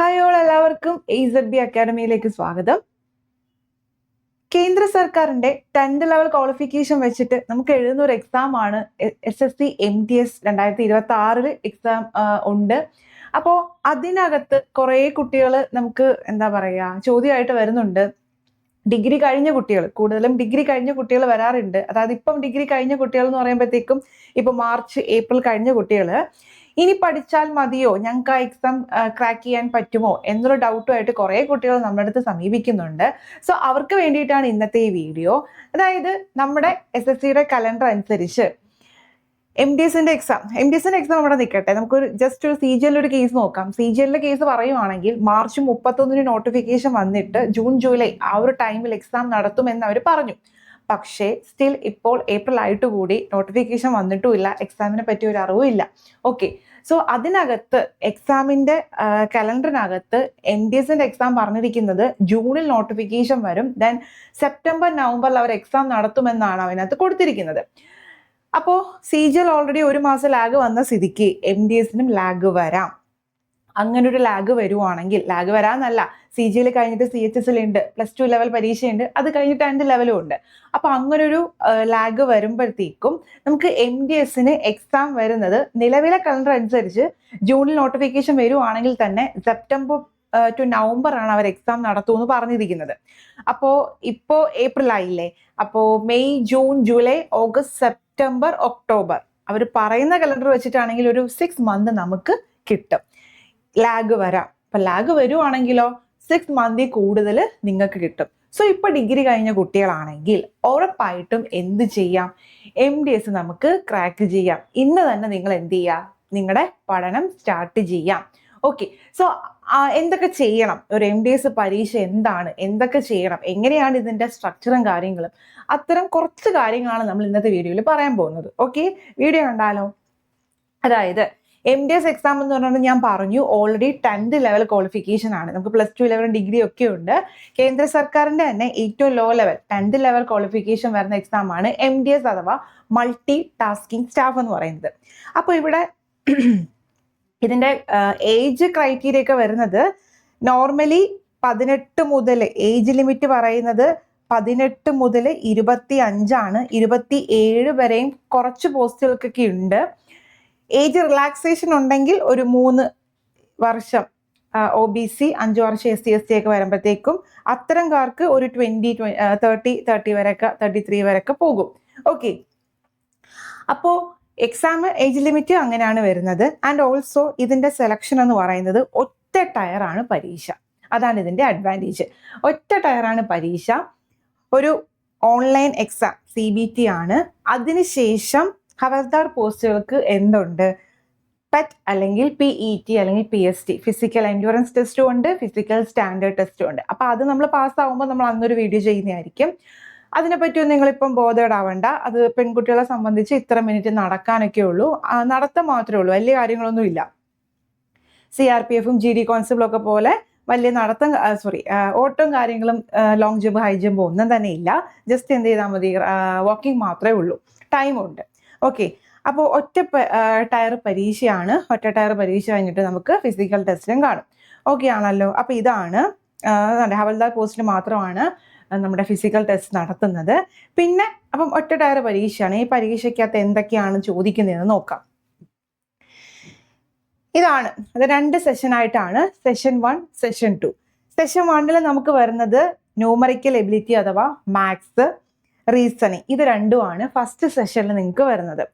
Hi all എല്ലാവർക്കും AZB അക്കാഡമിയിലേക്ക് സ്വാഗതം. കേന്ദ്ര സർക്കാരിന്റെ 10th ലെവൽ ക്വാളിഫിക്കേഷൻ വെച്ചിട്ട് നമുക്ക് എഴുതുന്ന ഒരു എക്സാം ആണ് SSC MTS 2026 എക്സാം ഉണ്ട്. അപ്പോൾ അതിനകത്ത് കുറേ കുട്ടികൾ നമുക്ക് എന്താ പറയുക ചോദ്യമായിട്ട് വരുന്നുണ്ട്. ഡിഗ്രി കഴിഞ്ഞ കുട്ടികൾ, കൂടുതലും ഡിഗ്രി കഴിഞ്ഞ കുട്ടികൾ വരാറുണ്ട്. അതായത് ഇപ്പം ഡിഗ്രി കഴിഞ്ഞ കുട്ടികൾ എന്ന് പറയുമ്പോഴത്തേക്കും ഇപ്പൊ മാർച്ച് ഏപ്രിൽ കഴിഞ്ഞ കുട്ടികൾ ഇനി പഠിച്ചാൽ മതിയോ, ഞങ്ങൾക്ക് ആ എക്സാം ക്രാക്ക് ചെയ്യാൻ പറ്റുമോ എന്നൊരു ഡൗട്ടുമായിട്ട് കുറേ കുട്ടികൾ നമ്മുടെ അടുത്ത് സമീപിക്കുന്നുണ്ട്. സോ അവർക്ക് വേണ്ടിയിട്ടാണ് ഇന്നത്തെ ഈ വീഡിയോ. അതായത് നമ്മുടെ SSCയുടെ കലണ്ടർ അനുസരിച്ച് എം ഡി എസിന്റെ എക്സാം അവിടെ നിൽക്കട്ടെ, നമുക്കൊരു ജസ്റ്റ് ഒരു CGL ഒരു കേസ് നോക്കാം. CGL കേസ് പറയുവാണെങ്കിൽ മാർച്ച് 31 നോട്ടിഫിക്കേഷൻ വന്നിട്ട് ജൂൺ ജൂലൈ ആ ഒരു ടൈമിൽ എക്സാം നടത്തുമെന്ന് അവർ പറഞ്ഞു. പക്ഷേ സ്റ്റിൽ ഇപ്പോൾ ഏപ്രിൽ ആയിട്ട് കൂടി നോട്ടിഫിക്കേഷൻ വന്നിട്ടുമില്ല, എക്സാമിനെ പറ്റി ഒരു അറിവില്ല. ഓക്കെ, സോ അതിനകത്ത് എക്സാമിന്റെ കലണ്ടറിനകത്ത് MDSന്റെ എക്സാം പറഞ്ഞിരിക്കുന്നത് ജൂണിൽ നോട്ടിഫിക്കേഷൻ വരും, ദെൻ സെപ്റ്റംബർ നവംബറിൽ അവർ എക്സാം നടത്തുമെന്നാണ് അതിനകത്ത് കൊടുത്തിരിക്കുന്നത്. അപ്പോൾ CGL ഓൾറെഡി ഒരു മാസം ലാഗ് വന്ന സ്ഥിതിക്ക് MDSനും ലാഗ് വരാം. അങ്ങനെ ഒരു ലാഗ് വരുവാണെങ്കിൽ, ലാഗ് വരാന്നല്ല, CGL കഴിഞ്ഞിട്ട് CHSL ഉണ്ട്, +2 ലെവൽ പരീക്ഷയുണ്ട്, അത് കഴിഞ്ഞിട്ട് 10th ലെവലും ഉണ്ട്. അപ്പൊ അങ്ങനൊരു ലാഗ് വരുമ്പോഴത്തേക്കും നമുക്ക് MDSന് എക്സാം വരുന്നത് നിലവിലെ കലണ്ടർ അനുസരിച്ച് ജൂണിൽ നോട്ടിഫിക്കേഷൻ വരുവാണെങ്കിൽ തന്നെ സെപ്റ്റംബർ ടു നവംബർ ആണ് അവർ എക്സാം നടത്തുമെന്ന് പറഞ്ഞിരിക്കുന്നത്. അപ്പോ ഇപ്പോ ഏപ്രിൽ ആയില്ലേ, അപ്പോ May June July August September October അവർ പറയുന്ന കലണ്ടർ വെച്ചിട്ടാണെങ്കിൽ ഒരു 6 മന്ത് നമുക്ക് കിട്ടും. ലാഗ് വരാം. അപ്പൊ ലാഗ് വരുവാണെങ്കിലോ 6 മന്തിൽ കൂടുതൽ നിങ്ങൾക്ക് കിട്ടും. സോ ഇപ്പൊ ഡിഗ്രി കഴിഞ്ഞ കുട്ടികളാണെങ്കിൽ ഉറപ്പായിട്ടും എന്ത് ചെയ്യാം, MDS നമുക്ക് ക്രാക്ക് ചെയ്യാം. ഇന്ന് തന്നെ നിങ്ങൾ എന്ത് ചെയ്യുക, നിങ്ങളുടെ പഠനം സ്റ്റാർട്ട് ചെയ്യാം. ഓക്കെ, സോ എന്തൊക്കെ ചെയ്യണം, ഒരു MDS പരീക്ഷ എന്താണ്, എന്തൊക്കെ ചെയ്യണം, എങ്ങനെയാണ് ഇതിന്റെ സ്ട്രക്ചറും കാര്യങ്ങളും, അത്തരം കുറച്ച് കാര്യങ്ങളാണ് നമ്മൾ ഇന്നത്തെ വീഡിയോയിൽ പറയാൻ പോകുന്നത്. ഓക്കെ, വീഡിയോ കണ്ടാലോ. അതായത് MDS എക്സാം എന്ന് പറഞ്ഞാൽ ഞാൻ പറഞ്ഞു ഓൾറെഡി 10th ലെവൽ ക്വാളിഫിക്കേഷൻ ആണ്. നമുക്ക് +2 ലെവൽ ഡിഗ്രി ഒക്കെ ഉണ്ട്. കേന്ദ്ര സർക്കാരിന്റെ തന്നെ ഏറ്റവും low level 10th level qualification വരുന്ന എക്സാം ആണ് MDS അഥവാ മൾട്ടി ടാസ്കിംഗ് സ്റ്റാഫ് എന്ന് പറയുന്നത്. അപ്പോൾ ഇവിടെ ഇതിന്റെ ഏജ് ക്രൈറ്റീരിയ ഒക്കെ വരുന്നത് നോർമലി 18 മുതൽ, ഏജ് ലിമിറ്റ് പറയുന്നത് 18 മുതൽ 25 ആണ്. 27 വരെയും കുറച്ച് പോസ്റ്റുകൾക്കൊക്കെ ഉണ്ട്. ഏജ് റിലാക്സേഷൻ ഉണ്ടെങ്കിൽ ഒരു 3 വർഷം OBC, 5 വർഷം SC ST ഒക്കെ വരുമ്പോഴത്തേക്കും അത്തരംകാർക്ക് ഒരു 30 വരെയൊക്കെ 33 വരെയൊക്കെ പോകും. ഓക്കെ, അപ്പോൾ എക്സാം ഏജ് ലിമിറ്റ് അങ്ങനെയാണ് വരുന്നത്. ആൻഡ് ഓൾസോ ഇതിന്റെ സെലക്ഷൻ എന്ന് പറയുന്നത് ഒറ്റ ടയറാണ് പരീക്ഷ. അതാണ് ഇതിന്റെ അഡ്വാൻറ്റേജ്. ഒറ്റ ടയറാണ് പരീക്ഷ. ഒരു ഓൺലൈൻ എക്സാം CBT ആണ്. അതിനുശേഷം ഹവൽദാർ പോസ്റ്റുകൾക്ക് എന്തുണ്ട്, PET അല്ലെങ്കിൽ PET അല്ലെങ്കിൽ PST, ഫിസിക്കൽ എൻഡ്യൂറൻസ് ടെസ്റ്റും ഉണ്ട്, ഫിസിക്കൽ സ്റ്റാൻഡേർഡ് ടെസ്റ്റും ഉണ്ട്. അപ്പൊ അത് നമ്മൾ പാസ്സാവുമ്പോൾ നമ്മൾ അന്നൊരു വീഡിയോ ചെയ്യുന്നതായിരിക്കും. അതിനെപ്പറ്റിയൊന്നും നിങ്ങളിപ്പം ബോധേഡാവണ്ട. അത് പെൺകുട്ടികളെ സംബന്ധിച്ച് ഇത്ര മിനിറ്റ് നടക്കാനൊക്കെ ഉള്ളൂ, നടത്തം മാത്രമേ ഉള്ളൂ, വലിയ കാര്യങ്ങളൊന്നും ഇല്ല. CRPFും GD കോൺസ്റ്റബിളും ഒക്കെ പോലെ വലിയ നടത്തം ഓട്ടവും കാര്യങ്ങളും ലോങ് ജമ്പ് ഹൈ ജമ്പ് ഒന്നും തന്നെ ഇല്ല. ജസ്റ്റ് എന്ത് ചെയ്താൽ മതി, വാക്കിംഗ് മാത്രമേ ഉള്ളൂ, ടൈമുണ്ട്. ഓക്കെ, അപ്പോൾ ഒറ്റ ടയർ പരീക്ഷയാണ്. ഒറ്റ ടയർ പരീക്ഷ കഴിഞ്ഞിട്ട് നമുക്ക് ഫിസിക്കൽ ടെസ്റ്റും കാണും. ഓക്കെ ആണല്ലോ. അപ്പോൾ ഇതാണ് ഹവൽദാർ പോസ്റ്റിന് മാത്രമാണ് നമ്മുടെ ഫിസിക്കൽ ടെസ്റ്റ് നടത്തുന്നത്. പിന്നെ അപ്പം ഒറ്റ ടയർ പരീക്ഷയാണ്. ഈ പരീക്ഷയ്ക്കകത്ത് എന്തൊക്കെയാണ് ചോദിക്കുന്നതെന്ന് നോക്കാം. ഇതാണ്, അത് 2 സെഷനായിട്ടാണ്, സെഷൻ 1, സെഷൻ 2. സെഷൻ 1 നമുക്ക് വരുന്നത് ന്യൂമറിക്കൽ എബിലിറ്റി അഥവാ മാത്സ്, റീസണിങ്, ഇത് രണ്ടുമാണ് ഫസ്റ്റ് സെഷനിൽ നിങ്ങൾക്ക് വരുന്നത്.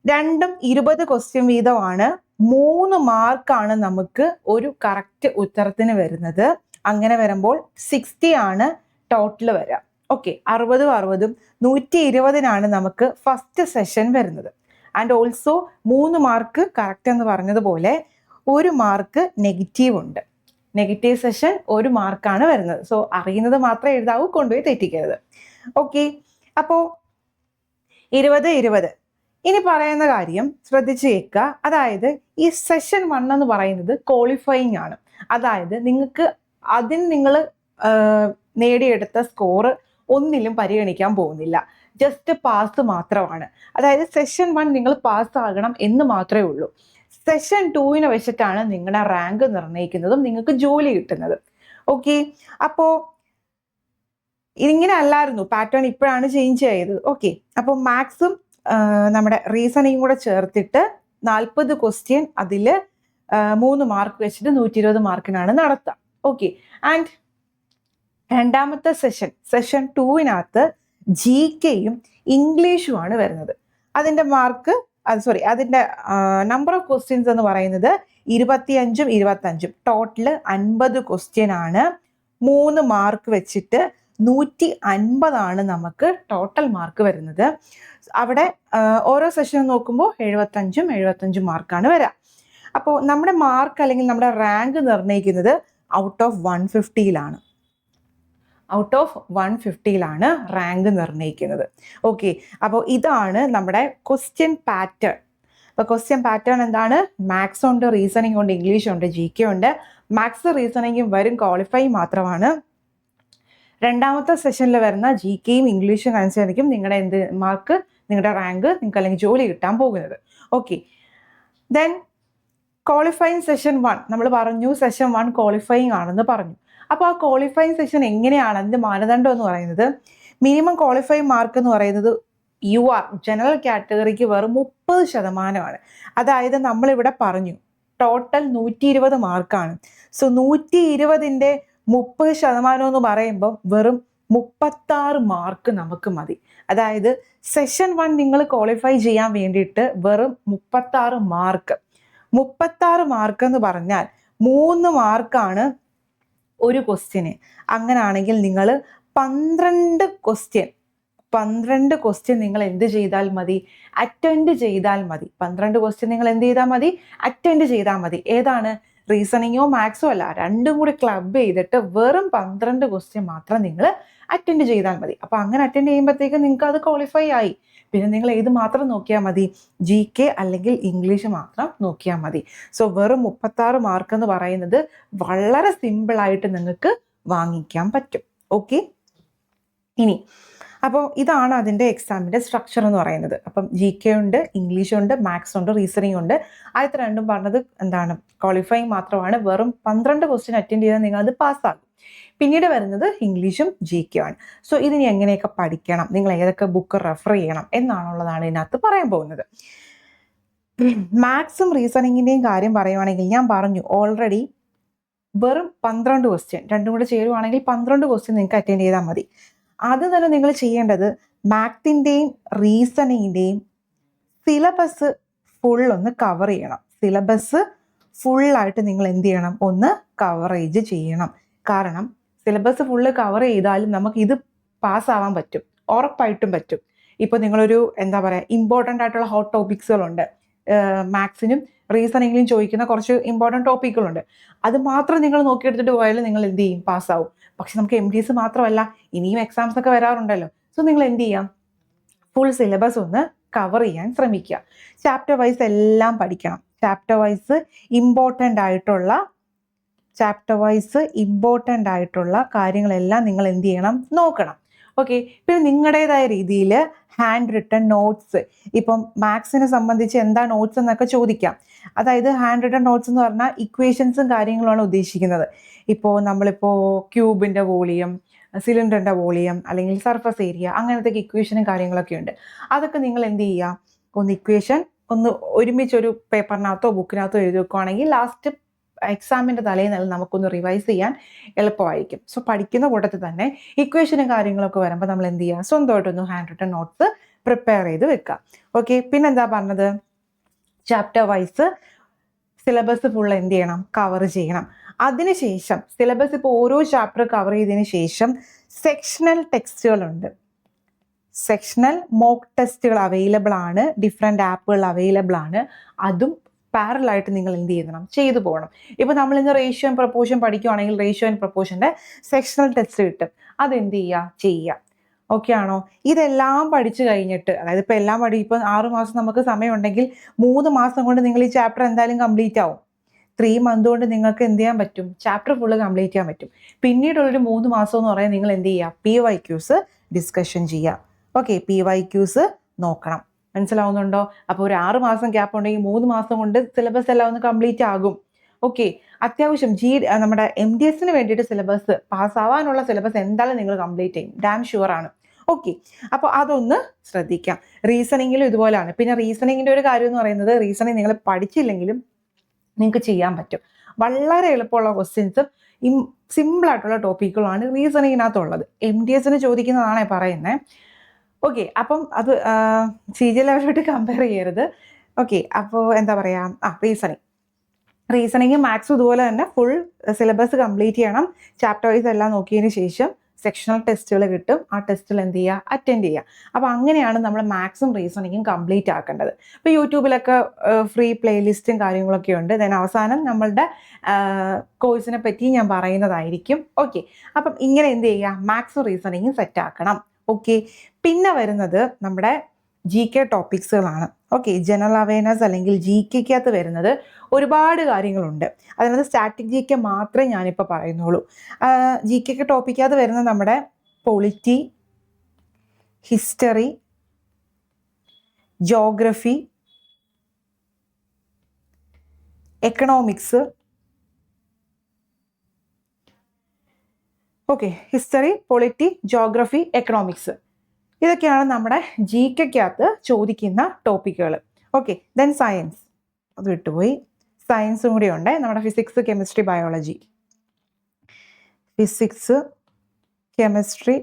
രണ്ടും 20 ക്വസ്റ്റ്യൻ വീതമാണ്. 3 മാർക്കാണ് നമുക്ക് ഒരു കറക്റ്റ് ഉത്തരത്തിന് വരുന്നത്. അങ്ങനെ വരുമ്പോൾ 60 ആണ് ടോട്ടൽ വരിക. ഓക്കെ, 60ഉം 60ഉം 120-നാണ് നമുക്ക് ഫസ്റ്റ് സെഷൻ വരുന്നത്. ആൻഡ് ഓൾസോ 3 മാർക്ക് കറക്റ്റ് എന്ന് പറഞ്ഞതുപോലെ 1 മാർക്ക് നെഗറ്റീവ് ഉണ്ട്. നെഗറ്റീവ് സെഷൻ 1 മാർക്കാണ് വരുന്നത്. സോ അറിയുന്നത് മാത്രമേ എഴുതാവൂ, കൊണ്ടുപോയി തെറ്റിക്കരുത്. ഓക്കെ, അപ്പോൾ 20-20. ഇനി പറയുന്ന കാര്യം ശ്രദ്ധിച്ച് കേൾക്കുക. അതായത് ഈ സെഷൻ 1 എന്ന് പറയുന്നത് ക്വാളിഫയിങ് ആണ്. അതായത് നിങ്ങൾ നേടിയെടുത്ത സ്കോർ ഒന്നിലും പരിഗണിക്കാൻ പോകുന്നില്ല, ജസ്റ്റ് പാസ് മാത്രമാണ്. അതായത് സെഷൻ 1 നിങ്ങൾ പാസ്സാകണം എന്ന് മാത്രമേ ഉള്ളൂ. സെഷൻ 2 വെച്ചിട്ടാണ് നിങ്ങളുടെ റാങ്ക് നിർണ്ണയിക്കുന്നതും നിങ്ങൾക്ക് ജോലി കിട്ടുന്നത്. ഓക്കെ, അപ്പോൾ ഇങ്ങനെ അല്ലായിരുന്നു പാറ്റേൺ, ഇപ്പോഴാണ് ചേഞ്ച് ചെയ്തത്. ഓക്കെ, അപ്പോൾ മാത്സും നമ്മുടെ റീസണിങ് കൂടെ ചേർത്തിട്ട് 40 ക്വസ്റ്റ്യൻ അതിൽ 3 മാർക്ക് വെച്ചിട്ട് 120 മാർക്കിനാണ് നടത്തുക. ഓക്കെ, ആൻഡ് രണ്ടാമത്തെ സെഷൻ 2 GKയും ഇംഗ്ലീഷുമാണ് വരുന്നത്. അതിൻ്റെ മാർക്ക് അതിൻ്റെ നമ്പർ ഓഫ് ക്വസ്റ്റ്യൻസ് എന്ന് പറയുന്നത് 25ഉം 25ഉം ടോട്ടൽ 50 ക്വസ്റ്റ്യൻ ആണ്. 3 മാർക്ക് വെച്ചിട്ട് 150 നമുക്ക് ടോട്ടൽ മാർക്ക് വരുന്നത്. അവിടെ ഓരോ സെഷനും നോക്കുമ്പോൾ 75 മാർക്കാണ് വരിക. അപ്പോൾ നമ്മുടെ മാർക്ക് അല്ലെങ്കിൽ നമ്മുടെ റാങ്ക് നിർണ്ണയിക്കുന്നത് ഔട്ട് ഓഫ് 150ലാണ് റാങ്ക് നിർണ്ണയിക്കുന്നത്. ഓക്കെ, അപ്പോൾ ഇതാണ് നമ്മുടെ ക്വസ്റ്റ്യൻ പാറ്റേൺ. അപ്പോൾ ക്വസ്റ്റ്യൻ പാറ്റേൺ എന്താണ്? മാത്സ് ഉണ്ട്, റീസണിങ് ഉണ്ട്, ഇംഗ്ലീഷ് ഉണ്ട്, GK ഉണ്ട്. മാത്സ് റീസണിങ്ങും വരും ക്വാളിഫൈ മാത്രമാണ്. രണ്ടാമത്തെ സെഷനിൽ വരുന്ന GKയും ഇംഗ്ലീഷും അനുസരിക്കും നിങ്ങളുടെ മാർക്ക്, നിങ്ങളുടെ റാങ്ക്, നിങ്ങൾക്ക് അല്ലെങ്കിൽ ജോലി കിട്ടാൻ പോകുന്നത്. ഓക്കെ, ദെൻ ക്വാളിഫൈങ് സെഷൻ 1 നമ്മൾ പറഞ്ഞു, സെഷൻ 1 ക്വാളിഫൈങ് ആണെന്ന് പറഞ്ഞു. അപ്പോൾ ആ ക്വാളിഫൈങ് സെഷൻ എങ്ങനെയാണ്? അതിൻ്റെ മാനദണ്ഡം എന്ന് പറയുന്നത് മിനിമം ക്വാളിഫൈ മാർക്ക് എന്ന് പറയുന്നത് UR ജനറൽ കാറ്റഗറിക്ക് വെറും 30%. അതായത് നമ്മളിവിടെ പറഞ്ഞു ടോട്ടൽ 120 മാർക്കാണ്. സോ 120ൻ്റെ 30% എന്ന് പറയുമ്പോൾ വെറും 36 മാർക്ക് നമുക്ക് മതി. അതായത് സെഷൻ 1 നിങ്ങൾ ക്വാളിഫൈ ചെയ്യാൻ വേണ്ടിയിട്ട് വെറും 36 മാർക്ക് എന്ന് പറഞ്ഞാൽ 3 മാർക്കാണ് ഒരു ക്വസ്റ്റ്യന്. അങ്ങനാണെങ്കിൽ നിങ്ങൾ 12 ക്വസ്റ്റ്യൻ നിങ്ങൾ എന്ത് ചെയ്താൽ മതി? അറ്റൻഡ് ചെയ്താൽ മതി. 12 ക്വസ്റ്റ്യൻ നിങ്ങൾ എന്ത് ചെയ്താൽ മതി? അറ്റൻഡ് ചെയ്താൽ മതി. ഏതാണ്? റീസണിങ്ങോ മാത്സോ അല്ല, രണ്ടും കൂടി ക്ലബ് ചെയ്തിട്ട് വെറും 12 ക്വസ്റ്റ്യൻ മാത്രം നിങ്ങൾ അറ്റൻഡ് ചെയ്താൽ മതി. അപ്പോൾ അങ്ങനെ അറ്റൻഡ് ചെയ്യുമ്പോഴത്തേക്ക് നിങ്ങൾക്ക് അത് ക്വാളിഫൈ ആയി. പിന്നെ നിങ്ങൾ ഏത് മാത്രം നോക്കിയാൽ മതി? GK അല്ലെങ്കിൽ ഇംഗ്ലീഷ് മാത്രം നോക്കിയാൽ മതി. സോ വെറും 36 മാർക്ക് എന്ന് പറയുന്നത് വളരെ സിമ്പിളായിട്ട് നിങ്ങൾക്ക് വാങ്ങിക്കാൻ പറ്റും. ഓക്കെ, ഇനി അപ്പോൾ ഇതാണ് അതിൻ്റെ എക്സാമിൻ്റെ സ്ട്രക്ചർ എന്ന് പറയുന്നത്. അപ്പം GK ഉണ്ട്, ഇംഗ്ലീഷ് ഉണ്ട്, മാത്സ് ഉണ്ട്, റീസണിങ് ഉണ്ട്. ആദ്യത്തെ രണ്ടും പറഞ്ഞത് എന്താണ്? ക്വാളിഫൈങ് മാത്രമാണ്. വെറും 12 ക്വസ്റ്റ്യൻ അറ്റൻഡ് ചെയ്താൽ നിങ്ങൾ അത് പാസ്സാകും. പിന്നീട് വരുന്നത് ഇംഗ്ലീഷും GK ആണ്. സോ ഇതിന് എങ്ങനെയൊക്കെ പഠിക്കണം, നിങ്ങൾ ഏതൊക്കെ ബുക്ക് റെഫർ ചെയ്യണം എന്നാണുള്ളതാണ് ഇതിനകത്ത് പറയാൻ പോകുന്നത്. മാത്സും റീസണിങ്ങിൻ്റെയും കാര്യം പറയുവാണെങ്കിൽ ഞാൻ പറഞ്ഞു ഓൾറെഡി വെറും 12 ക്വസ്റ്റ്യൻ, രണ്ടും കൂടെ ചേരുവാണെങ്കിൽ 12 ക്വസ്റ്റ്യൻ നിങ്ങൾക്ക് അറ്റൻഡ് ചെയ്താൽ മതി. അത് തന്നെ നിങ്ങൾ ചെയ്യേണ്ടത് മാത്സിൻ്റെയും റീസണിങ്ങിൻ്റെയും സിലബസ് ഫുൾ ഒന്ന് കവർ ചെയ്യണം. സിലബസ് ഫുള്ളായിട്ട് നിങ്ങൾ എന്ത് ചെയ്യണം? ഒന്ന് കവറേജ് ചെയ്യണം. കാരണം സിലബസ് ഫുള്ള് കവർ ചെയ്താലും നമുക്ക് ഇത് പാസ്സാവാൻ പറ്റും, ഉറപ്പായിട്ടും പറ്റും. ഇപ്പോൾ നിങ്ങളൊരു എന്താ പറയുക, ഇമ്പോർട്ടൻ്റ് ആയിട്ടുള്ള ഹോട്ട് ടോപ്പിക്സുകളുണ്ട്, മാത്സിനും റീസണിങ്ങിലും ചോദിക്കുന്ന കുറച്ച് ഇമ്പോർട്ടൻ്റ് ടോപ്പിക്കുകളുണ്ട്. അത് മാത്രം നിങ്ങൾ നോക്കിയെടുത്തിട്ട് പോയാലും നിങ്ങൾ എന്ത് ചെയ്യും? പാസ്സാവും. പക്ഷെ നമുക്ക് MDs മാത്രമല്ല, ഇനിയും എക്സാംസ് ഒക്കെ വരാറുണ്ടല്ലോ. സോ നിങ്ങൾ എന്ത് ചെയ്യാം? ഫുൾ സിലബസ് ഒന്ന് കവർ ചെയ്യാൻ ശ്രമിക്കുക. ചാപ്റ്റർ വൈസ് എല്ലാം പഠിക്കണം. ചാപ്റ്റർ വൈസ് ഇമ്പോർട്ടൻ്റ് ആയിട്ടുള്ള കാര്യങ്ങളെല്ലാം നിങ്ങൾ എന്ത് ചെയ്യണം? നോക്കണം. ഓക്കെ, പിന്നെ നിങ്ങളുടേതായ രീതിയിൽ ഹാൻഡ് റിട്ടൺ നോട്ട്സ്, ഇപ്പം മാത്സിനെ സംബന്ധിച്ച് എന്താ നോട്ട്സ് എന്നൊക്കെ ചോദിക്കാം. അതായത് ഹാൻഡ് റിട്ടൺ നോട്ട്സ് എന്ന് പറഞ്ഞാൽ ഇക്വേഷൻസും കാര്യങ്ങളുമാണ് ഉദ്ദേശിക്കുന്നത്. ഇപ്പോൾ നമ്മളിപ്പോൾ ക്യൂബിൻ്റെ വോളിയം, സിലിണ്ടറിൻ്റെ വോളിയം അല്ലെങ്കിൽ സർഫസ് ഏരിയ, അങ്ങനത്തെ ഇക്വേഷനും കാര്യങ്ങളൊക്കെ ഉണ്ട്. അതൊക്കെ നിങ്ങൾ എന്ത് ചെയ്യുക? ഒന്ന് ഇക്വേഷൻ ഒന്ന് ഒരുമിച്ചൊരു പേപ്പറിനകത്തോ ബുക്കിനകത്തോ എഴുതി വെക്കുകയാണെങ്കിൽ ലാസ്റ്റ് എക്സാമിൻ്റെ തലേന്ന് നമുക്കൊന്ന് റിവൈസ് ചെയ്യാൻ എളുപ്പമായിരിക്കും. സോ പഠിക്കുന്ന കൂട്ടത്തിൽ തന്നെ ഇക്വേഷനും കാര്യങ്ങളൊക്കെ വരുമ്പോൾ നമ്മൾ എന്ത് ചെയ്യുക? സ്വന്തമായിട്ടൊന്ന് ഹാൻഡ് റിട്ടൺ നോട്ട്സ് പ്രിപ്പയർ ചെയ്ത് വെക്കുക. ഓക്കെ, പിന്നെന്താ പറഞ്ഞത്? ചാപ്റ്റർ വൈസ് സിലബസ് ഫുൾ എന്ത് ചെയ്യണം? കവർ ചെയ്യണം. അതിനുശേഷം സിലബസ് ഇപ്പോൾ ഓരോ ചാപ്റ്റർ കവർ ചെയ്തതിന് ശേഷം സെക്ഷണൽ ടെക്സ്റ്റുകളുണ്ട്. സെക്ഷണൽ മോക്ക് ടെസ്റ്റുകൾ അവൈലബിൾ ആണ്, ഡിഫറെൻറ്റ് ആപ്പുകൾ അവൈലബിൾ ആണ്. അതും പാരലായിട്ട് നിങ്ങൾ എന്ത് ചെയ്യണം? ചെയ്തു പോകണം. ഇപ്പോൾ നമ്മൾ ഇന്ന് റേഷ്യോ ആൻഡ് പ്രൊപ്പോർഷൻ പഠിക്കുകയാണെങ്കിൽ റേഷ്യോ ആൻഡ് പ്രൊപ്പോർഷൻ്റെ സെക്ഷണൽ ടെസ്റ്റ് കിട്ടും. അതെന്ത് ചെയ്യുക? ഓക്കെ ആണോ? ഇതെല്ലാം പഠിച്ചു കഴിഞ്ഞിട്ട്, അതായത് ഇപ്പോൾ എല്ലാം ഇപ്പോൾ 6 മാസം നമുക്ക് സമയമുണ്ടെങ്കിൽ 3 മാസം കൊണ്ട് നിങ്ങൾ ഈ ചാപ്റ്റർ എന്തായാലും കംപ്ലീറ്റ് ആവും. 3 മന്ത് കൊണ്ട് നിങ്ങൾക്ക് എന്ത് ചെയ്യാൻ പറ്റും? ചാപ്റ്റർ ഫുള്ള് കംപ്ലീറ്റ് ചെയ്യാൻ പറ്റും. പിന്നീടുള്ളൊരു 3 മാസം എന്ന് പറയാൻ നിങ്ങൾ എന്ത് ചെയ്യുക? PYQs ഡിസ്കഷൻ ചെയ്യുക. ഓക്കെ, PYQs നോക്കണം. മനസ്സിലാവുന്നുണ്ടോ? അപ്പോൾ ഒരു 6 മാസം ഗ്യാപ്പ് ഉണ്ടെങ്കിൽ 3 മാസം കൊണ്ട് സിലബസ് എല്ലാം ഒന്ന് കംപ്ലീറ്റ് ആകും. ഓക്കെ. അത്യാവശ്യം നമ്മുടെ MDSന് വേണ്ടിയിട്ട് സിലബസ് പാസ്സാവാനുള്ള സിലബസ് എന്തായാലും നിങ്ങൾ കംപ്ലീറ്റ് ചെയ്യും. ഡാം ഷുവർ ആണ്. ഓക്കെ. അപ്പോൾ അതൊന്ന് ശ്രദ്ധിക്കാം. റീസണിങ്ങിലും ഇതുപോലെയാണ്. പിന്നെ റീസണിങ്ങിൻ്റെ ഒരു കാര്യം എന്ന് പറയുന്നത്, റീസണിങ് നിങ്ങൾ പഠിച്ചില്ലെങ്കിലും നിങ്ങൾക്ക് ചെയ്യാൻ പറ്റും. വളരെ എളുപ്പമുള്ള ക്വസ്റ്റ്യൻസും സിമ്പിൾ ആയിട്ടുള്ള ടോപ്പിക്കുകളാണ് റീസണിങ്ങിനകത്തുള്ളത്. MDSന് ചോദിക്കുന്നതാണേ പറയുന്നത്. ഓക്കെ. അപ്പം അത് CG ലെവലായിട്ട് കമ്പയർ ചെയ്യരുത്. ഓക്കെ. അപ്പോൾ എന്താ പറയുക, റീസണിങ് മാത്സും ഇതുപോലെ തന്നെ ഫുൾ സിലബസ് കംപ്ലീറ്റ് ചെയ്യണം. ചാപ്റ്റർ വൈസ് എല്ലാം നോക്കിയതിന് ശേഷം സെക്ഷണൽ ടെസ്റ്റുകൾ കിട്ടും. ആ ടെസ്റ്റിൽ എന്ത് ചെയ്യുക, അറ്റൻഡ് ചെയ്യുക. അപ്പോൾ അങ്ങനെയാണ് നമ്മൾ മാത്സും റീസണിങ്ങും കംപ്ലീറ്റ് ആക്കേണ്ടത്. ഇപ്പോൾ യൂട്യൂബിലൊക്കെ ഫ്രീ പ്ലേലിസ്റ്റും കാര്യങ്ങളൊക്കെ ഉണ്ട്. ദെൻ അവസാനം നമ്മളുടെ കോഴ്സിനെ പറ്റി ഞാൻ പറയുന്നതായിരിക്കും. ഓക്കെ. അപ്പം ഇങ്ങനെ എന്ത് ചെയ്യുക, മാത്സും റീസണിങ്ങും സെറ്റ് ആക്കണം. ഓക്കെ. പിന്നെ വരുന്നത് നമ്മുടെ GK ടോപ്പിക്സുകളാണ്. ഓക്കെ. ജനറൽ അവയർനെസ് അല്ലെങ്കിൽ GKക്കകത്ത് വരുന്നത് ഒരുപാട് കാര്യങ്ങളുണ്ട്. അതിനകത്ത് സ്റ്റാറ്റിക് GK മാത്രമേ ഞാനിപ്പോൾ പറയുന്നുള്ളൂ. GK ടോപ്പിക്കകത്ത് വരുന്നത് നമ്മുടെ polity, history, geography, economics. Okay. History, polity, geography, economics, ഇതൊക്കെയാണ് നമ്മുടെ GKക്കകത്ത് ചോദിക്കുന്ന ടോപ്പിക്കുകൾ. ഓക്കെ. ദെൻ സയൻസ്, അത് വിട്ടുപോയി. സയൻസും കൂടി ഉണ്ട്. നമ്മുടെ physics, chemistry, biology. Physics, chemistry,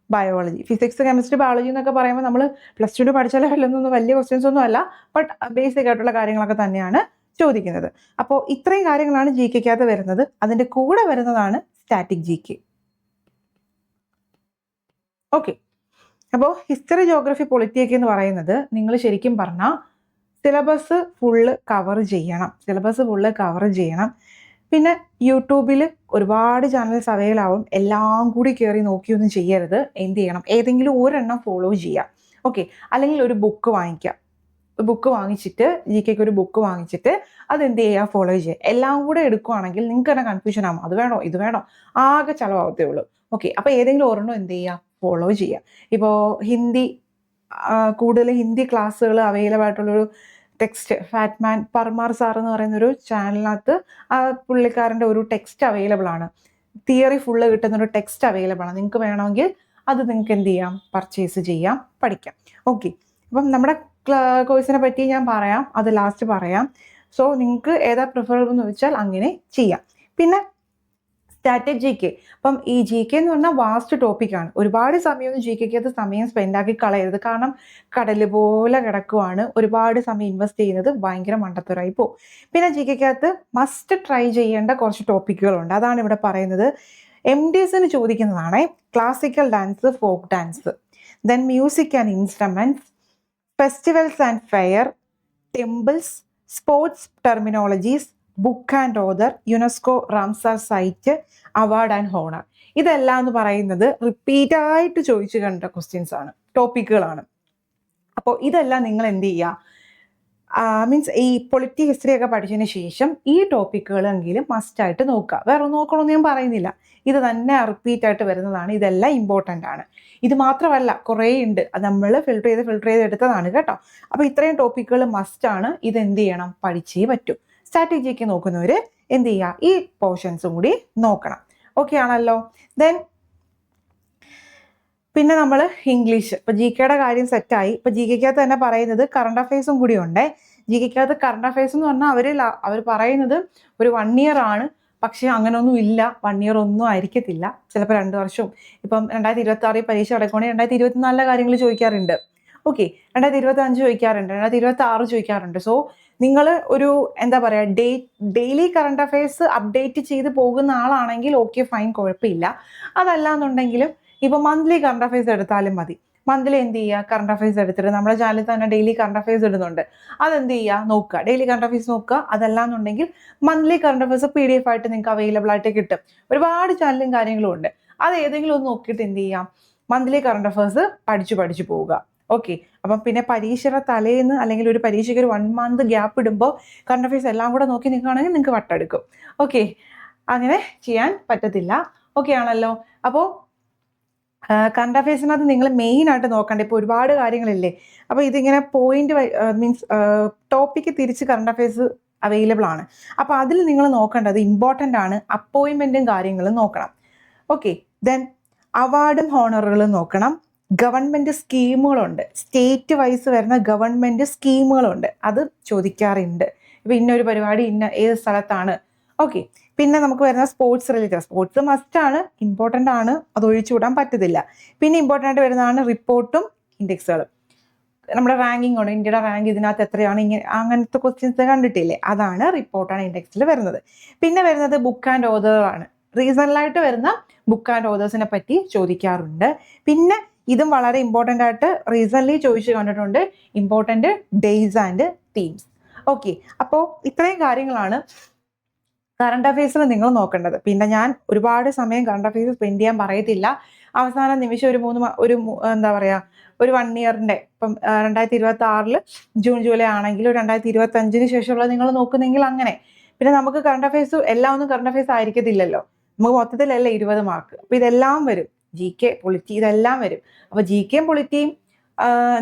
biology. Physics, chemistry, biology എന്നൊക്കെ പറയുമ്പോൾ നമ്മൾ +2 പഠിച്ച ലെവലൊന്നും വലിയ ക്വസ്റ്റ്യൻസ് ഒന്നും അല്ല. ബട്ട് ബേസിക് ആയിട്ടുള്ള കാര്യങ്ങളൊക്കെ തന്നെയാണ് ചോദിക്കുന്നത്. അപ്പോൾ ഇത്രയും കാര്യങ്ങളാണ് GKക്കകത്ത് വരുന്നത്. അതിൻ്റെ കൂടെ വരുന്നതാണ് സ്റ്റാറ്റിക് GK. ഓക്കെ. അപ്പോൾ ഹിസ്റ്ററി, ജോഗ്രഫി, പൊളിറ്റിയൊക്കെ എന്ന് പറയുന്നത് നിങ്ങൾ ശരിക്കും പറഞ്ഞാൽ സിലബസ് ഫുള്ള് കവർ ചെയ്യണം. പിന്നെ യൂട്യൂബിൽ ഒരുപാട് ചാനൽസ് അവൈലബിൾ ആവും. എല്ലാം കൂടി കയറി നോക്കിയൊന്നും ചെയ്യരുത്. എന്ത് ചെയ്യണം, ഏതെങ്കിലും ഒരെണ്ണം ഫോളോ ചെയ്യുക. ഓക്കെ. അല്ലെങ്കിൽ ഒരു ബുക്ക് വാങ്ങിക്കുക. വാങ്ങിച്ചിട്ട് GKക്ക് ഒരു ബുക്ക് വാങ്ങിച്ചിട്ട് അതെന്ത് ചെയ്യുക, ഫോളോ ചെയ്യുക. എല്ലാം കൂടെ എടുക്കുകയാണെങ്കിൽ നിങ്ങൾക്ക് തന്നെ കൺഫ്യൂഷൻ ആവും. അത് വേണോ ഇത് വേണോ, ആകെ ചിലവാകത്തേ ഉള്ളൂ. ഓക്കെ. അപ്പോൾ ഏതെങ്കിലും ഒരെണ്ണം എന്ത് ചെയ്യുക, ഫോളോ ചെയ്യുക. ഇപ്പോൾ കൂടുതൽ ഹിന്ദി ക്ലാസ്സുകൾ അവൈലബിൾ ആയിട്ടുള്ളൊരു ടെക്സ്റ്റ്, ഫാറ്റ്മാൻ പർമാർ സാർ എന്ന് പറയുന്ന ഒരു ചാനലിനകത്ത് ആ പുള്ളിക്കാരൻ്റെ ഒരു ടെക്സ്റ്റ് അവൈലബിൾ ആണ്. തിയറി ഫുള്ള് കിട്ടുന്നൊരു ടെക്സ്റ്റ് അവൈലബിൾ ആണ്. നിങ്ങൾക്ക് വേണമെങ്കിൽ അത് നിങ്ങൾക്ക് എന്ത് ചെയ്യാം, പർച്ചേസ് ചെയ്യാം, പഠിക്കാം. ഓക്കെ. അപ്പം നമ്മുടെ കോഴ്സിനെ പറ്റി ഞാൻ പറയാം, അത് ലാസ്റ്റ് പറയാം. സോ നിങ്ങൾക്ക് ഏതാ പ്രിഫറബിൾ എന്ന് വെച്ചാൽ അങ്ങനെ ചെയ്യാം. പിന്നെ സ്റ്റാറ്റിക് GK. അപ്പം ഈ GK എന്ന് പറഞ്ഞാൽ വാസ്റ്റ് ടോപ്പിക്കാണ്. ഒരുപാട് സമയമൊന്നും GKക്കകത്ത് സമയം സ്പെൻഡ് ആക്കി കളയരുത്. കാരണം കടൽ പോലെ കിടക്കുവാണ്. ഒരുപാട് സമയം ഇൻവെസ്റ്റ് ചെയ്യുന്നത് ഭയങ്കര മണ്ടത്തരായി പോകും. പിന്നെ GKക്കകത്ത് മസ്റ്റ് ട്രൈ ചെയ്യേണ്ട കുറച്ച് ടോപ്പിക്കുകളുണ്ട്. അതാണ് ഇവിടെ പറയുന്നത്. MDSന് ചോദിക്കുന്നതാണ് classical dance, folk dance, then music and instruments, festivals and fair, temples, sports terminologies, book and author, UNESCO Ramsar site, award and honour. ഇതെല്ലാം എന്ന് പറയുന്നത് റിപ്പീറ്റായിട്ട് ചോദിച്ചു കണ്ട ക്വസ്റ്റ്യൻസ് ആണ്, ടോപ്പിക്കുകളാണ്. അപ്പോൾ ഇതെല്ലാം നിങ്ങൾ എന്ത് ചെയ്യുക, മീൻസ് ഈ പൊളിറ്റി, ഹിസ്റ്ററി ഒക്കെ പഠിച്ചതിന് ശേഷം ഈ ടോപ്പിക്കുകളെങ്കിലും മസ്റ്റായിട്ട് നോക്കുക. വേറെ നോക്കണമെന്ന് ഞാൻ പറയുന്നില്ല. ഇത് തന്നെ റിപ്പീറ്റായിട്ട് വരുന്നതാണ്. ഇതെല്ലാം ഇമ്പോർട്ടൻ്റ് ആണ്. ഇത് മാത്രമല്ല, കുറേ ഉണ്ട്. അത് നമ്മൾ ഫിൽട്ടർ ചെയ്ത് എടുത്തതാണ് കേട്ടോ. അപ്പോൾ ഇത്രയും ടോപ്പിക്കുകൾ മസ്റ്റാണ്. ഇത് എന്ത് ചെയ്യണം, പഠിച്ചേ പറ്റൂ. സ്ട്രാറ്റജിക്ക് നോക്കുന്നവർ എന്ത് ചെയ്യുക, ഈ പോർഷൻസും കൂടി നോക്കണം. ഓക്കെ ആണല്ലോ. ദെൻ പിന്നെ നമ്മൾ ഇംഗ്ലീഷ്. ഇപ്പോൾ GKയുടെ കാര്യം സെറ്റായി. ഇപ്പോൾ GKക്കകത്ത് തന്നെ പറയുന്നത് കറണ്ട് അഫയേഴ്സും കൂടി ഉണ്ട്. GKക്കകത്ത് കറണ്ട് അഫയേഴ്സ് എന്ന് പറഞ്ഞാൽ അവർ പറയുന്നത് ഒരു 1 year ആണ്. പക്ഷേ അങ്ങനെയൊന്നും ഇല്ല. 1 year ഒന്നും ആയിരിക്കത്തില്ല. ചിലപ്പോൾ 2 വർഷവും. ഇപ്പം 2026 പരീക്ഷ അടക്കുകയാണെങ്കിൽ 2024 കാര്യങ്ങൾ ചോദിക്കാറുണ്ട്. ഓക്കെ. 2025 ചോദിക്കാറുണ്ട്, 2026 ചോദിക്കാറുണ്ട്. സോ നിങ്ങൾ ഒരു എന്താ പറയുക, ഡെയിലി കറണ്ട് അഫയേഴ്സ് അപ്ഡേറ്റ് ചെയ്ത് പോകുന്ന ആളാണെങ്കിൽ ഓക്കെ, ഫൈൻ, കുഴപ്പമില്ല. അതല്ല എന്നുണ്ടെങ്കിലും ഇപ്പോൾ മന്ത്ലി കറണ്ട് അഫയേഴ്സ് എടുത്താലും മതി. മന്ത്ലി എന്ത് ചെയ്യുക, കറണ്ട് അഫയേഴ്സ് എടുത്തിട്ട് നമ്മുടെ ചാനലിൽ തന്നെ ഡെയിലി കറണ്ട് അഫയേഴ്സ് ഇടുന്നുണ്ട്. അതെന്ത് ചെയ്യുക, നോക്കുക, ഡെയിലി കറണ്ട് അഫയേഴ്സ് നോക്കുക. അതല്ല എന്നുണ്ടെങ്കിൽ മന്ത്ലി കറണ്ട് അഫയേഴ്സ് PDF ആയിട്ട് നിങ്ങൾക്ക് അവൈലബിൾ ആയിട്ട് കിട്ടും. ഒരുപാട് ചാനലും കാര്യങ്ങളും ഉണ്ട്. അത് ഏതെങ്കിലും ഒന്ന് നോക്കിയിട്ട് എന്ത് ചെയ്യാം, മന്ത്ലി കറണ്ട് അഫയേഴ്സ് പഠിച്ചു പോവുക. ഓക്കെ. അപ്പം പിന്നെ പരീക്ഷയുടെ തലേന്ന് അല്ലെങ്കിൽ ഒരു പരീക്ഷയ്ക്ക് ഒരു 1 month ഗ്യാപ്പ് ഇടുമ്പോൾ കറണ്ട് അഫയേഴ്സ് എല്ലാം കൂടെ നോക്കി നിൽക്കുകയാണെങ്കിൽ നിങ്ങൾക്ക് വട്ടെടുക്കും. ഓക്കെ. അങ്ങനെ ചെയ്യാൻ പറ്റത്തില്ല. ഓക്കെ ആണല്ലോ. അപ്പോൾ കറണ്ട് അഫയേഴ്സിനകത്ത് നിങ്ങൾ മെയിനായിട്ട് നോക്കണ്ട. ഇപ്പോൾ ഒരുപാട് കാര്യങ്ങളില്ലേ, അപ്പോൾ ഇതിങ്ങനെ പോയിന്റ് മീൻസ് ടോപ്പിക്ക് തിരിച്ച് കറണ്ട് അഫയേഴ്സ് അവൈലബിൾ ആണ്. അപ്പോൾ അതിൽ നിങ്ങൾ നോക്കേണ്ടത് ഇമ്പോർട്ടൻ്റ് ആണ്, അപ്പോയിൻമെൻറ്റും കാര്യങ്ങളും നോക്കണം. ഓക്കെ, ദെൻ അവാർഡും ഹോണറുകളും നോക്കണം. ഗവൺമെൻറ് സ്കീമുകളുണ്ട്, സ്റ്റേറ്റ് വൈസ് വരുന്ന ഗവൺമെൻറ് സ്കീമുകളുണ്ട്, അത് ചോദിക്കാറുണ്ട്. ഇപ്പോൾ ഇന്നൊരു പരിപാടി ഏത് സ്ഥലത്താണ്. ഓക്കെ, പിന്നെ നമുക്ക് വരുന്ന സ്പോർട്സ് റിലേറ്റഡ്, സ്പോർട്സ് മസ്റ്റാണ്, ഇമ്പോർട്ടൻ്റ് ആണ്, അത് ഒഴിച്ചുകൂടാൻ പറ്റത്തില്ല. പിന്നെ ഇമ്പോർട്ടൻ്റ് ആയിട്ട് വരുന്നതാണ് റിപ്പോർട്ടും ഇൻഡെക്സുകളും. നമ്മുടെ റാങ്കിങ് ഉണ്ട്, ഇന്ത്യയുടെ റാങ്ക് ഇതിനകത്ത് എത്രയാണ്, ഇങ്ങനെ അങ്ങനത്തെ ക്വസ്റ്റ്യൻസ് കണ്ടിട്ടില്ലേ, അതാണ് റിപ്പോർട്ടാണ് ഇൻഡെക്സിൽ വരുന്നത്. പിന്നെ വരുന്നത് ബുക്ക് ആൻഡ് ഓതേഴ്സാണ്, റീസണലായിട്ട് വരുന്ന ബുക്ക് ആൻഡ് ഓതേഴ്സിനെ പറ്റി ചോദിക്കാറുണ്ട്. പിന്നെ ഇതും വളരെ ഇമ്പോർട്ടൻ്റ് ആയിട്ട് റീസൺലി ചോദിച്ചു കണ്ടിട്ടുണ്ട്, important days and themes. Okay, അപ്പോൾ ഇത്രയും കാര്യങ്ങളാണ് കറണ്ട് അഫയേഴ്സിൽ നിങ്ങൾ നോക്കേണ്ടത്. പിന്നെ ഞാൻ ഒരുപാട് സമയം കറണ്ട് അഫയേഴ്സ് സ്പെൻഡ് ചെയ്യാൻ പറയത്തില്ല. അവസാന നിമിഷം എന്താ പറയുക, ഒരു 1 ഇയറിൻ്റെ, ഇപ്പം 2026 ജൂൺ ജൂലൈ ആണെങ്കിൽ 2025 ശേഷമുള്ളത് നിങ്ങൾ നോക്കുന്നെങ്കിൽ അങ്ങനെ. പിന്നെ നമുക്ക് കറണ്ട് അഫയേഴ്സ് എല്ലാം ഒന്നും കറണ്ട് അഫയേഴ്സ് ആയിരിക്കത്തില്ലല്ലോ, നമുക്ക് മൊത്തത്തിലല്ല 20 മാർക്ക്. അപ്പോൾ ഇതെല്ലാം വരും, GK പൊളിറ്റി ഇതെല്ലാം വരും. അപ്പോൾ GKയും പൊളിറ്റിയും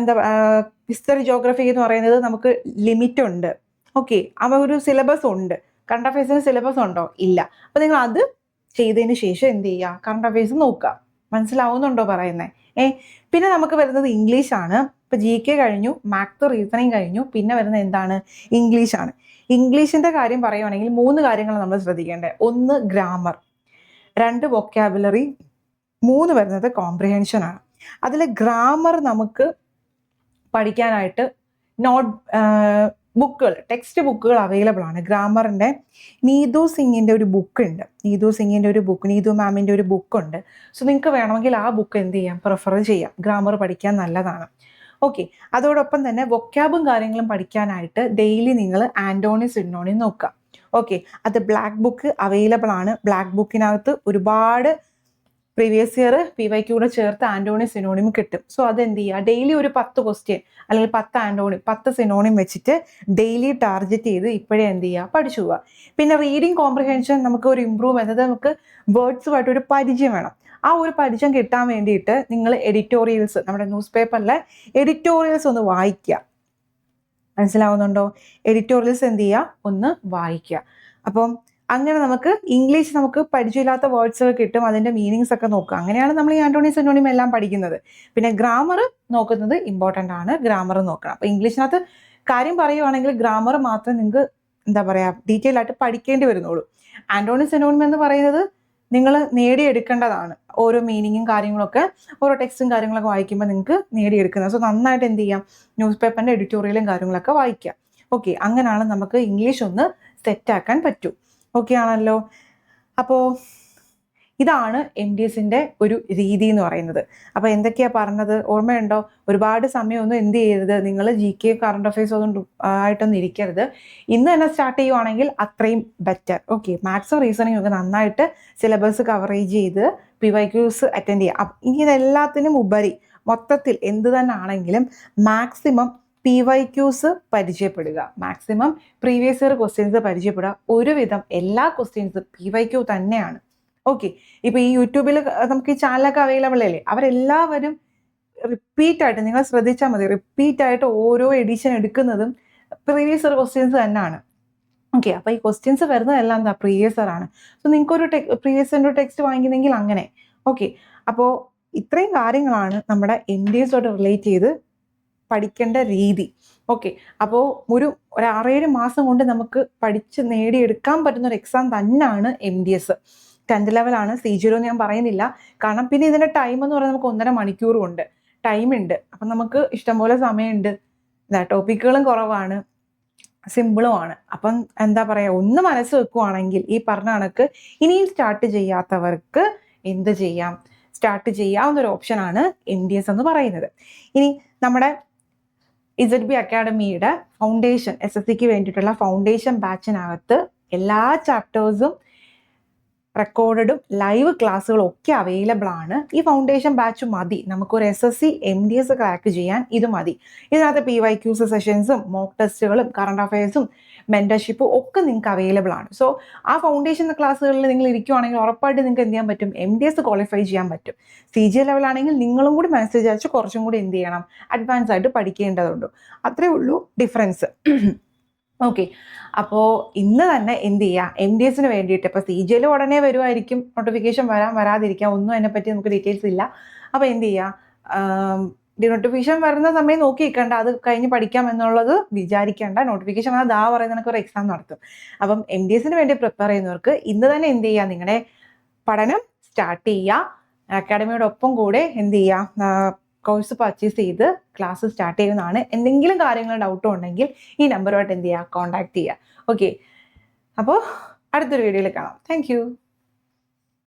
ഹിസ്റ്ററി ജോഗ്രഫി എന്ന് പറയുന്നത് നമുക്ക് ലിമിറ്റ് ഉണ്ട്. ഓക്കെ, അപ്പോൾ ഒരു സിലബസ് ഉണ്ട്. കറണ്ട് അഫയേഴ്സിന് സിലബസ് ഉണ്ടോ? ഇല്ല. അപ്പോൾ നിങ്ങൾ അത് ചെയ്തതിന് ശേഷം എന്ത് ചെയ്യുക, കറണ്ട് അഫയേഴ്സ് നോക്കുക. മനസ്സിലാവുന്നുണ്ടോ പറയുന്നത്? പിന്നെ നമുക്ക് വരുന്നത് ഇംഗ്ലീഷാണ്. ഇപ്പോൾ GK കഴിഞ്ഞു, മാത്സ് റീസണിങ് കഴിഞ്ഞു, പിന്നെ വരുന്നത് എന്താണ്, ഇംഗ്ലീഷാണ്. ഇംഗ്ലീഷിൻ്റെ കാര്യം പറയുവാണെങ്കിൽ 3 കാര്യങ്ങൾ നമ്മൾ ശ്രദ്ധിക്കേണ്ടത്. 1 ഗ്രാമർ, 2 വൊക്കാബുലറി, 3 വരുന്നത് കോംപ്രിഹെൻഷൻ ആണ്. അതിൽ ഗ്രാമർ നമുക്ക് പഠിക്കാനായിട്ട് ബുക്കുകൾ, ടെക്സ്റ്റ് ബുക്കുകൾ അവൈലബിൾ ആണ്. ഗ്രാമറിൻ്റെ നീതു സിംഗിൻ്റെ ഒരു ബുക്ക് ഉണ്ട്, നീതു മാമിൻ്റെ ഒരു ബുക്കുണ്ട്. സോ നിങ്ങൾക്ക് വേണമെങ്കിൽ ആ ബുക്ക് എന്ത് ചെയ്യാം, പ്രിഫർ ചെയ്യാം. ഗ്രാമർ പഠിക്കാൻ നല്ലതാണ്. ഓക്കെ, അതോടൊപ്പം തന്നെ വൊക്കാബും കാര്യങ്ങളും പഠിക്കാനായിട്ട് ഡെയിലി നിങ്ങൾ ആൻറ്റോണി സിനോണിം നോക്കുക. ഓക്കെ, അത് ബ്ലാക്ക് ബുക്ക് അവൈലബിൾ ആണ്. ബ്ലാക്ക് ബുക്കിനകത്ത് ഒരുപാട് പ്രീവിയസ് ഇയർ PYQ കൂടെ ചേർത്ത് ആൻറ്റോണി സിനോണിം കിട്ടും. സോ അതെന്ത് ചെയ്യുക, ഡെയിലി ഒരു 10 ക്വസ്റ്റ്യൻ അല്ലെങ്കിൽ 10 സിനോണിം വെച്ചിട്ട് ഡെയിലി ടാർഗറ്റ് ചെയ്ത് ഇപ്പോഴേ എന്ത് ചെയ്യുക, പഠിച്ചു പോവുക. പിന്നെ റീഡിങ് കോംപ്രിഹെൻഷൻ നമുക്ക് ഒരു ഇമ്പ്രൂവ് ചെയ്യുന്നത്, നമുക്ക് വേർഡ്സുമായിട്ട് ഒരു പരിചയം വേണം. ആ ഒരു പരിചയം കിട്ടാൻ വേണ്ടിയിട്ട് നിങ്ങൾ എഡിറ്റോറിയൽസ്, നമ്മുടെ ന്യൂസ് പേപ്പറിലെ എഡിറ്റോറിയൽസ് ഒന്ന് വായിക്കുക. മനസ്സിലാവുന്നുണ്ടോ? എഡിറ്റോറിയൽസ് എന്ത് ചെയ്യുക, ഒന്ന് വായിക്കുക. അപ്പം അങ്ങനെ നമുക്ക് ഇംഗ്ലീഷ് നമുക്ക് പരിചയമില്ലാത്ത വേർഡ്സ് കിട്ടും, അതിൻ്റെ മീനിങ്സ് ഒക്കെ നോക്കുക. അങ്ങനെയാണ് നമ്മൾ ഈ ആൻറ്റോണി സിനോണിം എല്ലാം പഠിക്കുന്നത്. പിന്നെ ഗ്രാമർ നോക്കുന്നത് ഇമ്പോർട്ടൻ്റ് ആണ്, ഗ്രാമർ നോക്കണം. അപ്പോൾ ഇംഗ്ലീഷിനകത്ത് കാര്യം പറയുവാണെങ്കിൽ ഗ്രാമർ മാത്രം നിങ്ങൾക്ക് എന്താ പറയുക, ഡീറ്റെയിൽ ആയിട്ട് പഠിക്കേണ്ടി വരുന്നുള്ളൂ. ആൻറ്റോണി സിനോണിം എന്ന് പറയുന്നത് നിങ്ങൾ നേടിയെടുക്കേണ്ടതാണ്. ഓരോ മീനിങ്ങും കാര്യങ്ങളൊക്കെ, ഓരോ ടെക്സ്റ്റും കാര്യങ്ങളൊക്കെ വായിക്കുമ്പോൾ നിങ്ങൾക്ക് നേടിയെടുക്കുന്നത്. സോ നന്നായിട്ട് എന്ത് ചെയ്യാം, ന്യൂസ് പേപ്പറിൻ്റെ എഡിറ്റോറിയലും കാര്യങ്ങളൊക്കെ വായിക്കുക. ഓക്കെ, അങ്ങനെയാണ് നമുക്ക് ഇംഗ്ലീഷ് ഒന്ന് സെറ്റാക്കാൻ പറ്റൂ. ഓക്കെ ആണല്ലോ. അപ്പോൾ ഇതാണ് MDSൻ്റെ ഒരു രീതി എന്ന് പറയുന്നത്. അപ്പോൾ എന്തൊക്കെയാണ് പറഞ്ഞത് ഓർമ്മയുണ്ടോ? ഒരുപാട് സമയമൊന്നും എന്ത് ചെയ്യരുത്, നിങ്ങൾ GK കറണ്ട് അഫയേഴ്സ് ഒന്നും ആയിട്ടൊന്നും ഇരിക്കരുത്. ഇന്ന് തന്നെ സ്റ്റാർട്ട് ചെയ്യുവാണെങ്കിൽ അത്രയും ബെറ്റർ. ഓക്കെ, മാത്സും റീസണിങ്ങും ഒക്കെ നന്നായിട്ട് സിലബസ് കവറേജ് ചെയ്ത് PYQs അറ്റൻഡ് ചെയ്യുക. ഇനി ഇതെല്ലാത്തിനും ഉപരി മൊത്തത്തിൽ എന്ത് തന്നെ ആണെങ്കിലും മാക്സിമം PYQs പരിചയപ്പെടുക, മാക്സിമം പ്രീവിയസ് ഇയർ ക്വസ്റ്റ്യൻസ് പരിചയപ്പെടുക. ഒരുവിധം എല്ലാ ക്വസ്റ്റ്യൻസും PYQ തന്നെയാണ്. ഓക്കെ, ഇപ്പോൾ ഈ യൂട്യൂബിൽ നമുക്ക് ഈ ചാനലൊക്കെ അവൈലബിൾ അല്ലേ, അവരെല്ലാവരും റിപ്പീറ്റായിട്ട്, നിങ്ങൾ ശ്രദ്ധിച്ചാൽ മതി, റിപ്പീറ്റായിട്ട് ഓരോ എഡിഷൻ എടുക്കുന്നതും പ്രീവിയസ് ഇയർ ക്വസ്റ്റ്യൻസ് തന്നെയാണ്. ഓക്കെ, അപ്പോൾ ഈ ക്വസ്റ്റ്യൻസ് വരുന്നതെല്ലാം എന്താ, പ്രീവിയസ് ഇയർ ആണ്. സോ നിങ്ങൾക്കൊരു പ്രീവിയസ് ഇയറിൻ്റെ ടെക്സ്റ്റ് വാങ്ങിക്കുന്നെങ്കിൽ അങ്ങനെ. ഓക്കെ, അപ്പോൾ ഇത്രയും കാര്യങ്ങളാണ് നമ്മുടെ MDSോട്ട് റിലേറ്റ് ചെയ്ത് പഠിക്കേണ്ട രീതി. ഓക്കെ, അപ്പോൾ ഒരു 6-7 മാസം കൊണ്ട് നമുക്ക് പഠിച്ച് നേടിയെടുക്കാൻ പറ്റുന്ന ഒരു എക്സാം തന്നെയാണ് MDS. 10th ലെവലാണ്, C0 ഞാൻ പറയുന്നില്ല. കാരണം പിന്നെ ഇതിൻ്റെ ടൈം എന്ന് പറയുന്നത് നമുക്ക് 1.5 മണിക്കൂറും ഉണ്ട്, ടൈമുണ്ട്. അപ്പം നമുക്ക് ഇഷ്ടംപോലെ സമയമുണ്ട്, ടോപ്പിക്കുകളും കുറവാണ്, സിമ്പിളുമാണ്. അപ്പം എന്താ പറയുക, ഒന്ന് മനസ്സ് വെക്കുവാണെങ്കിൽ ഈ പറഞ്ഞ കണക്ക് ഇനിയും സ്റ്റാർട്ട് ചെയ്യാത്തവർക്ക് എന്ത് ചെയ്യാം, സ്റ്റാർട്ട് ചെയ്യാവുന്നൊരു ഓപ്ഷനാണ് MDS എന്ന് പറയുന്നത്. ഇനി നമ്മുടെ ZB അക്കാഡമിയുടെ ഫൗണ്ടേഷൻ, SSCക്ക് വേണ്ടിയിട്ടുള്ള ഫൗണ്ടേഷൻ ബാച്ചിനകത്ത് എല്ലാ ചാപ്റ്റേഴ്സും റെക്കോർഡും ലൈവ് ക്ലാസ്സുകളും ഒക്കെ അവൈലബിൾ ആണ്. ഈ ഫൗണ്ടേഷൻ ബാച്ച് മതി, നമുക്കൊരു SSC MDS ക്രാക്ക് ചെയ്യാൻ ഇത് മതി. ഇതിനകത്ത് PYQs സെഷൻസും മോക്ക് ടെസ്റ്റുകളും കറണ്ട് അഫയേഴ്സും മെൻറ്റർഷിപ്പ് ഒക്കെ നിങ്ങൾക്ക് അവൈലബിൾ ആണ്. സോ ആ ഫൗണ്ടേഷൻ ക്ലാസ്സുകളിൽ നിങ്ങൾ ഇരിക്കുവാണെങ്കിൽ ഉറപ്പായിട്ട് നിങ്ങൾക്ക് എന്ത് ചെയ്യാൻ പറ്റും, MDS ക്വാളിഫൈ ചെയ്യാൻ പറ്റും. CGA ലെവലാണെങ്കിൽ നിങ്ങളും കൂടി മനസ്സിൽ വിചാരിച്ച് കുറച്ചും കൂടി എന്ത് ചെയ്യണം, അഡ്വാൻസ് ആയിട്ട് പഠിക്കേണ്ടതുണ്ട്. അത്രേ ഉള്ളൂ ഡിഫറൻസ്. ഓക്കെ, അപ്പോൾ ഇന്ന് തന്നെ എന്ത് ചെയ്യുക, MDS വേണ്ടിയിട്ട് ഇപ്പോൾ CGA ഉടനെ വരുമായിരിക്കും, നോട്ടിഫിക്കേഷൻ വരാതിരിക്കാം, ഒന്നും അതിനെപ്പറ്റി നമുക്ക് ഡീറ്റെയിൽസ് ഇല്ല. അപ്പോൾ എന്ത് ചെയ്യുക, നോട്ടിഫിക്കേഷൻ വരുന്ന സമയം നോക്കി നിൽക്കേണ്ട, അത് കഴിഞ്ഞ് പഠിക്കാം എന്നുള്ളത് വിചാരിക്കേണ്ട. നോട്ടിഫിക്കേഷൻ വന്നാൽ പറയുന്ന കണക്ക് ഒരു എക്സാം നടത്തും. അപ്പം MDS വേണ്ടി പ്രിപ്പയർ ചെയ്യുന്നവർക്ക് ഇന്ന് തന്നെ എന്ത് ചെയ്യുക, നിങ്ങളുടെ പഠനം സ്റ്റാർട്ട് ചെയ്യുക. അക്കാഡമിയോടൊപ്പം കൂടെ എന്ത് ചെയ്യുക, കോഴ്സ് പർച്ചേസ് ചെയ്ത് ക്ലാസ് സ്റ്റാർട്ട് ചെയ്യുന്നതാണ്. എന്തെങ്കിലും കാര്യങ്ങൾ ഡൗട്ടോ ഉണ്ടെങ്കിൽ ഈ നമ്പറുമായിട്ട് എന്ത് ചെയ്യുക, കോൺടാക്ട് ചെയ്യുക. ഓക്കെ, അപ്പോൾ അടുത്തൊരു വീഡിയോയിൽ കാണാം. താങ്ക്